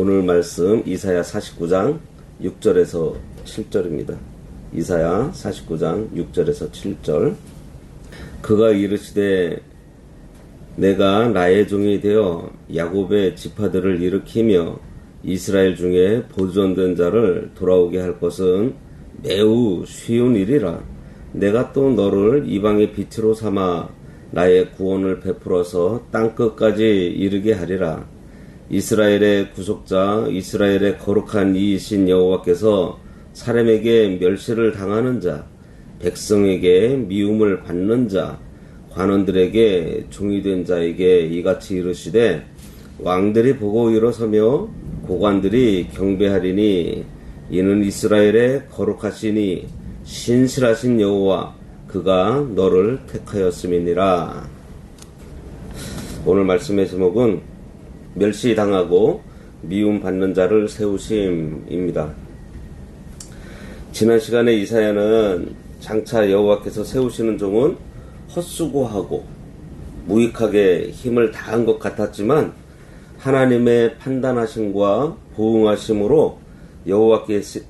오늘 말씀 이사야 49장 6절에서 7절입니다. 이사야 49장 6절에서 7절. 그가 이르시되 내가 나의 종이 되어 야곱의 지파들을 일으키며 이스라엘 중에 보존된 자를 돌아오게 할 것은 매우 쉬운 일이라. 내가 또 너를 이방의 빛으로 삼아 나의 구원을 베풀어서 땅끝까지 이르게 하리라. 이스라엘의 구속자, 이스라엘의 거룩한 이이신 여호와께서 사람에게 멸시를 당하는 자, 백성에게 미움을 받는 자, 관원들에게 종이 된 자에게 이같이 이르시되 왕들이 보고 일어서며 고관들이 경배하리니 이는 이스라엘의 거룩하시니 신실하신 여호와 그가 너를 택하였음이니라. 오늘 말씀의 제목은 멸시당하고 미움받는 자를 세우심입니다. 지난 시간에 이사야는 장차 여호와께서 세우시는 종은 헛수고하고 무익하게 힘을 다한 것 같았지만 하나님의 판단하심과 보응하심으로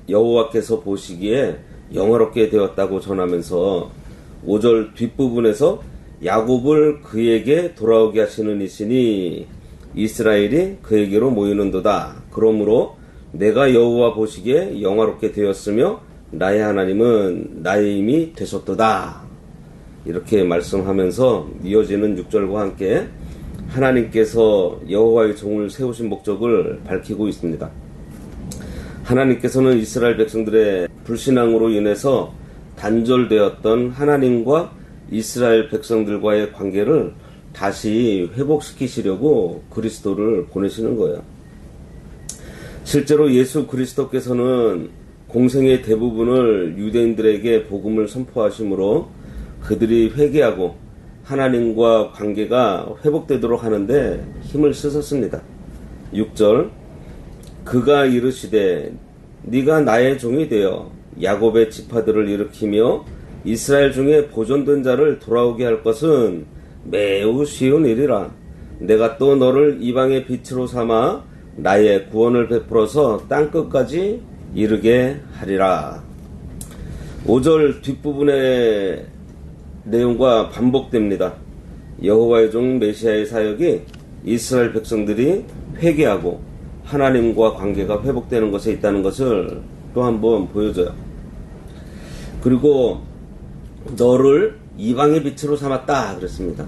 여호와께서 보시기에 영화롭게 되었다고 전하면서 5절 뒷부분에서 야곱을 그에게 돌아오게 하시는 이시니 이스라엘이 그에게로 모이는도다. 그러므로 내가 여호와 보시기에 영화롭게 되었으며 나의 하나님은 나의 힘이 되셨도다. 이렇게 말씀하면서 이어지는 6절과 함께 하나님께서 여호와의 종을 세우신 목적을 밝히고 있습니다. 하나님께서는 이스라엘 백성들의 불신앙으로 인해서 단절되었던 하나님과 이스라엘 백성들과의 관계를 다시 회복시키시려고 그리스도를 보내시는 거예요. 실제로 예수 그리스도께서는 공생의 대부분을 유대인들에게 복음을 선포하심으로 그들이 회개하고 하나님과 관계가 회복되도록 하는데 힘을 쓰셨습니다. 6절 그가 이르시되 네가 나의 종이 되어 야곱의 지파들을 일으키며 이스라엘 중에 보존된 자를 돌아오게 할 것은 매우 쉬운 일이라. 내가 또 너를 이방의 빛으로 삼아 나의 구원을 베풀어서 땅끝까지 이르게 하리라. 5절 뒷부분의 내용과 반복됩니다. 여호와의 종 메시아의 사역이 이스라엘 백성들이 회개하고 하나님과 관계가 회복되는 것에 있다는 것을 또 한번 보여줘요. 그리고 너를 이방의 빛으로 삼았다 그랬습니다.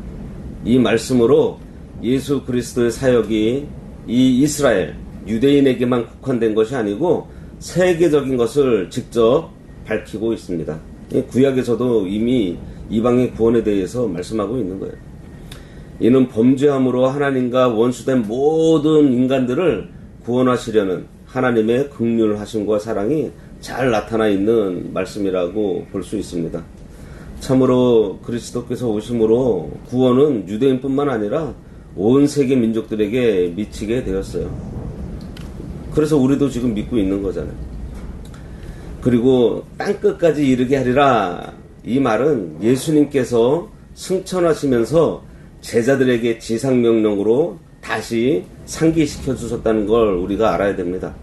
이 말씀으로 예수 그리스도의 사역이 이 이스라엘 유대인에게만 국한된 것이 아니고 세계적인 것을 직접 밝히고 있습니다. 구약에서도 이미 이방의 구원에 대해서 말씀하고 있는 거예요. 이는 범죄함으로 하나님과 원수된 모든 인간들을 구원하시려는 하나님의 긍휼하심과 사랑이 잘 나타나 있는 말씀이라고 볼 수 있습니다. 참으로 그리스도께서 오심으로 구원은 유대인뿐만 아니라 온 세계 민족들에게 미치게 되었어요. 그래서 우리도 지금 믿고 있는 거잖아요. 그리고 땅끝까지 이르게 하리라. 이 말은 예수님께서 승천하시면서 제자들에게 지상명령으로 다시 상기시켜 주셨다는 걸 우리가 알아야 됩니다.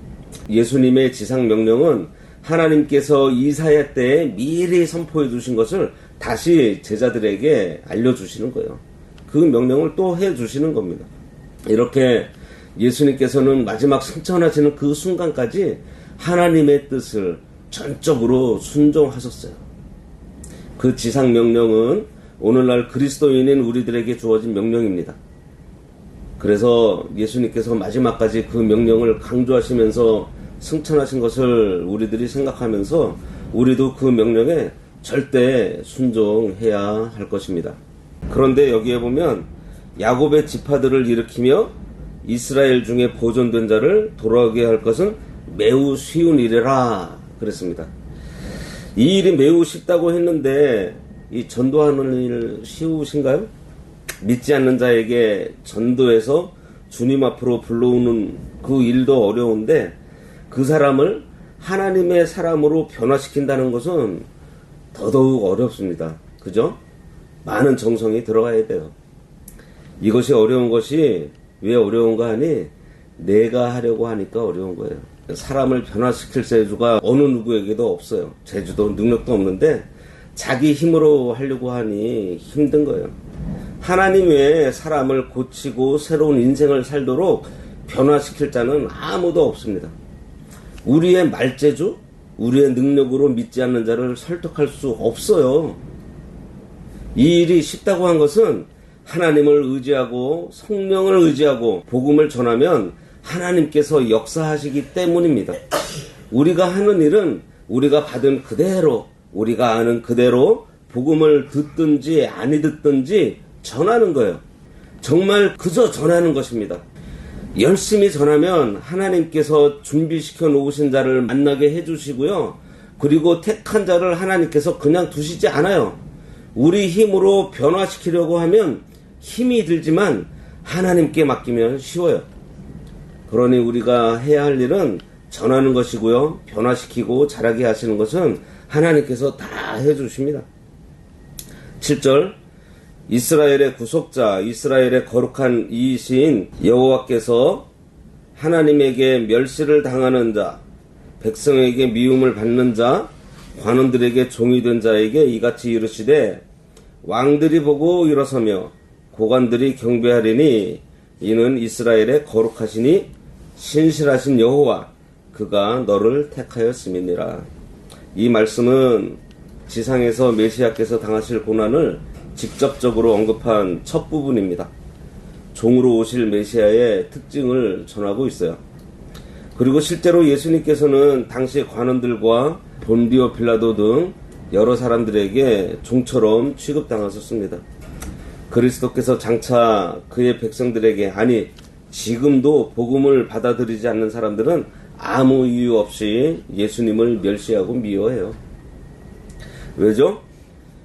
예수님의 지상명령은 하나님께서 이사야 때에 미리 선포해 주신 것을 다시 제자들에게 알려주시는 거예요. 그 명령을 또 해주시는 겁니다. 이렇게 예수님께서는 마지막 승천하시는 그 순간까지 하나님의 뜻을 전적으로 순종하셨어요. 그 지상명령은 오늘날 그리스도인인 우리들에게 주어진 명령입니다. 그래서 예수님께서 마지막까지 그 명령을 강조하시면서 승천하신 것을 우리들이 생각하면서 우리도 그 명령에 절대 순종해야 할 것입니다. 그런데 여기에 보면 야곱의 지파들을 일으키며 이스라엘 중에 보존된 자를 돌아오게 할 것은 매우 쉬운 일이라 그랬습니다. 이 일이 매우 쉽다고 했는데 이 전도하는 일 쉬우신가요? 믿지 않는 자에게 전도해서 주님 앞으로 불러오는 그 일도 어려운데 그 사람을 하나님의 사람으로 변화시킨다는 것은 더더욱 어렵습니다. 그죠? 많은 정성이 들어가야 돼요. 이것이 어려운 것이 왜 어려운가 하니 내가 하려고 하니까 어려운 거예요. 사람을 변화시킬 재주가 어느 누구에게도 없어요. 재주도 능력도 없는데 자기 힘으로 하려고 하니 힘든 거예요. 하나님 외에 사람을 고치고 새로운 인생을 살도록 변화시킬 자는 아무도 없습니다. 우리의 말재주, 우리의 능력으로 믿지 않는 자를 설득할 수 없어요. 이 일이 쉽다고 한 것은 하나님을 의지하고 성령을 의지하고 복음을 전하면 하나님께서 역사하시기 때문입니다. 우리가 하는 일은 우리가 받은 그대로, 우리가 아는 그대로 복음을 듣든지 아니 듣든지 전하는 거예요. 정말 그저 전하는 것입니다. 열심히 전하면 하나님께서 준비시켜 놓으신 자를 만나게 해주시고요. 그리고 택한 자를 하나님께서 그냥 두시지 않아요. 우리 힘으로 변화시키려고 하면 힘이 들지만 하나님께 맡기면 쉬워요. 그러니 우리가 해야 할 일은 전하는 것이고요. 변화시키고 자라게 하시는 것은 하나님께서 다 해주십니다. 7절 이스라엘의 구속자, 이스라엘의 거룩한 이이신 여호와께서 하나님에게 멸시를 당하는 자, 백성에게 미움을 받는 자, 관원들에게 종이 된 자에게 이같이 이르시되 왕들이 보고 일어서며 고관들이 경배하리니 이는 이스라엘의 거룩하시니 신실하신 여호와 그가 너를 택하였음이니라. 이 말씀은 지상에서 메시아께서 당하실 고난을 직접적으로 언급한 첫 부분입니다. 종으로 오실 메시아의 특징을 전하고 있어요. 그리고 실제로 예수님께서는 당시 관원들과 본디오 빌라도 등 여러 사람들에게 종처럼 취급당하셨습니다. 그리스도께서 장차 그의 백성들에게, 아니 지금도 복음을 받아들이지 않는 사람들은 아무 이유 없이 예수님을 멸시하고 미워해요. 왜죠?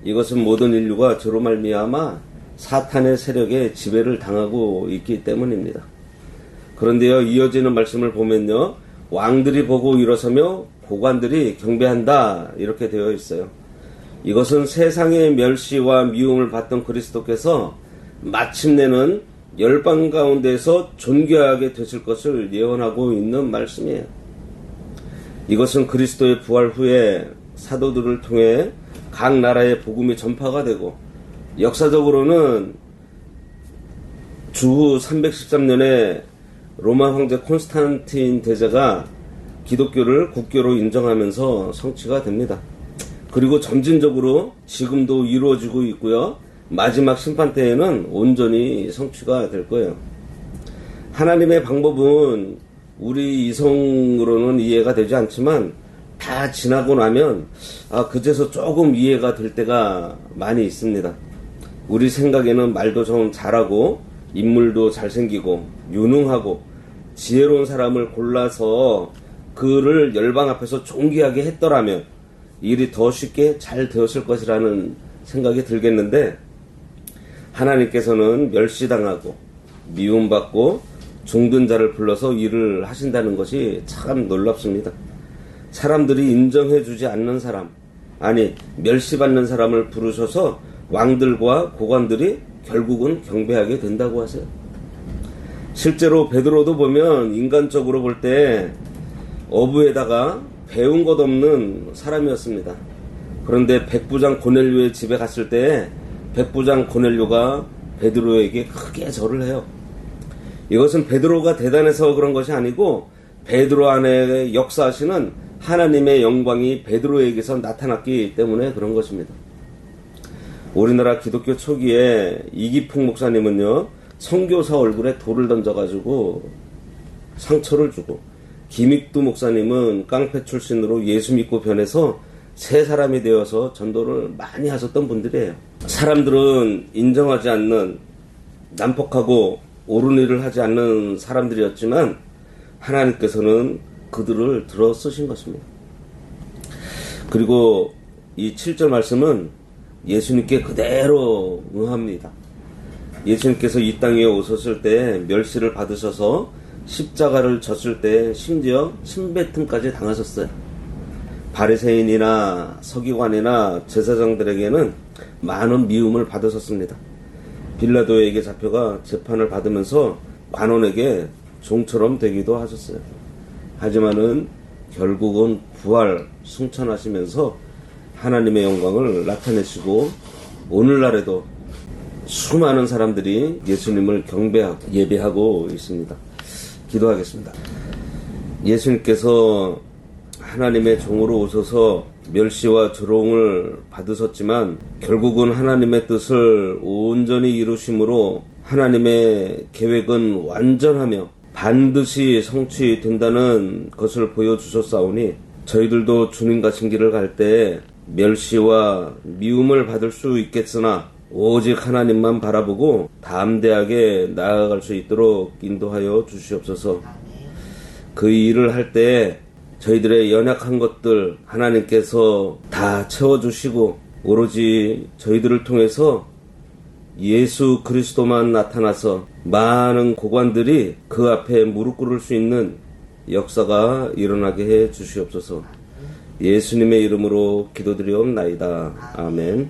이것은 모든 인류가 저로 말미암아 사탄의 세력에 지배를 당하고 있기 때문입니다. 그런데요, 이어지는 말씀을 보면요, 왕들이 보고 일어서며 고관들이 경배한다 이렇게 되어 있어요. 이것은 세상의 멸시와 미움을 받던 그리스도께서 마침내는 열방 가운데서 존귀하게 되실 것을 예언하고 있는 말씀이에요. 이것은 그리스도의 부활 후에 사도들을 통해 각 나라의 복음이 전파가 되고, 역사적으로는 주후 313년에 로마 황제 콘스탄틴 대제가 기독교를 국교로 인정하면서 성취가 됩니다. 그리고 점진적으로 지금도 이루어지고 있고요. 마지막 심판 때에는 온전히 성취가 될 거예요. 하나님의 방법은 우리 이성으로는 이해가 되지 않지만 다 지나고 나면 그제서 조금 이해가 될 때가 많이 있습니다. 우리 생각에는 말도 좀 잘하고 인물도 잘생기고 유능하고 지혜로운 사람을 골라서 그를 열방 앞에서 존귀하게 했더라면 일이 더 쉽게 잘 되었을 것이라는 생각이 들겠는데, 하나님께서는 멸시당하고 미움받고 종든 자를 불러서 일을 하신다는 것이 참 놀랍습니다. 사람들이 인정해주지 않는 사람, 아니 멸시받는 사람을 부르셔서 왕들과 고관들이 결국은 경배하게 된다고 하세요. 실제로 베드로도 보면 인간적으로 볼 때 어부에다가 배운 것 없는 사람이었습니다. 그런데 백부장 고넬료의 집에 갔을 때 백부장 고넬료가 베드로에게 크게 절을 해요. 이것은 베드로가 대단해서 그런 것이 아니고 베드로 안에 역사하시는 하나님의 영광이 베드로에게서 나타났기 때문에 그런 것입니다. 우리나라 기독교 초기에 이기풍 목사님은요, 선교사 얼굴에 돌을 던져가지고 상처를 주고, 김익두 목사님은 깡패 출신으로 예수 믿고 변해서 새 사람이 되어서 전도를 많이 하셨던 분들이에요. 사람들은 인정하지 않는, 난폭하고 옳은 일을 하지 않는 사람들이었지만 하나님께서는 그들을 들어 쓰신 것입니다. 그리고 이 7절 말씀은 예수님께 그대로 응합니다. 예수님께서 이 땅에 오셨을 때 멸시를 받으셔서 십자가를 졌을 때 심지어 침뱉음까지 당하셨어요. 바리새인이나 서기관이나 제사장들에게는 많은 미움을 받으셨습니다. 빌라도에게 잡혀가 재판을 받으면서 관원에게 종처럼 되기도 하셨어요. 하지만은 결국은 부활 승천하시면서 하나님의 영광을 나타내시고 오늘날에도 수많은 사람들이 예수님을 경배하고 예배하고 있습니다. 기도하겠습니다. 예수님께서 하나님의 종으로 오셔서 멸시와 조롱을 받으셨지만 결국은 하나님의 뜻을 온전히 이루심으로 하나님의 계획은 완전하며 반드시 성취된다는 것을 보여주셨사오니 저희들도 주님 가신 길을 갈 때 멸시와 미움을 받을 수 있겠으나 오직 하나님만 바라보고 담대하게 나아갈 수 있도록 인도하여 주시옵소서. 그 일을 할 때 저희들의 연약한 것들 하나님께서 다 채워주시고 오로지 저희들을 통해서 예수 그리스도만 나타나서 많은 고관들이 그 앞에 무릎 꿇을 수 있는 역사가 일어나게 해 주시옵소서. 예수님의 이름으로 기도드리옵나이다. 아멘.